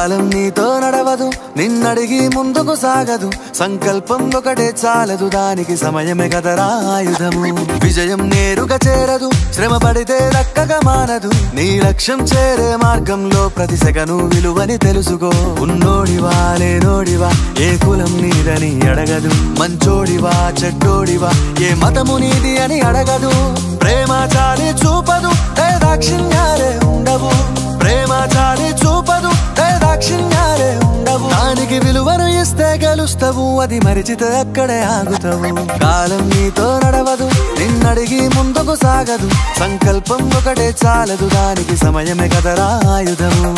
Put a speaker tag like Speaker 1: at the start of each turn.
Speaker 1: కాలం నీతో నడవదు, నిన్నడిగి ముందుకు సాగదు. సంకల్పం ఒకటే చాలదు, దానికి సమయమే కదరా ఆయుధము. విజయం నేరుగా చేరదు, శ్రమ పడితే దక్కగా మానదు. నీ లక్ష్యం చేరే మార్గంలో ప్రతి సెకను విలువని తెలుసుకో. ఉన్నోడివా లేనోడివా, ఏ కులం నీదని అడగదు. మంచోడివా చెడ్డోడివా, ఏ మతము నీది అని అడగదు. ప్రేమ చాలి చూపదు, దాక్షిణ్యాలే ఉండవు. ప్రేమ చాలి చూపదు, దాక్షిణ్యాలే ఉండవు. దానికి విలువను ఇస్తే గెలుస్తావు, అది మరిచితే అక్కడే ఆగుతావు. కాలం నీతో నడవదు, నిన్నడిగి ముందుకు సాగదు. సంకల్పం ఒకటే చాలదు, దానికి సమయమే కదరా ఆయుధము.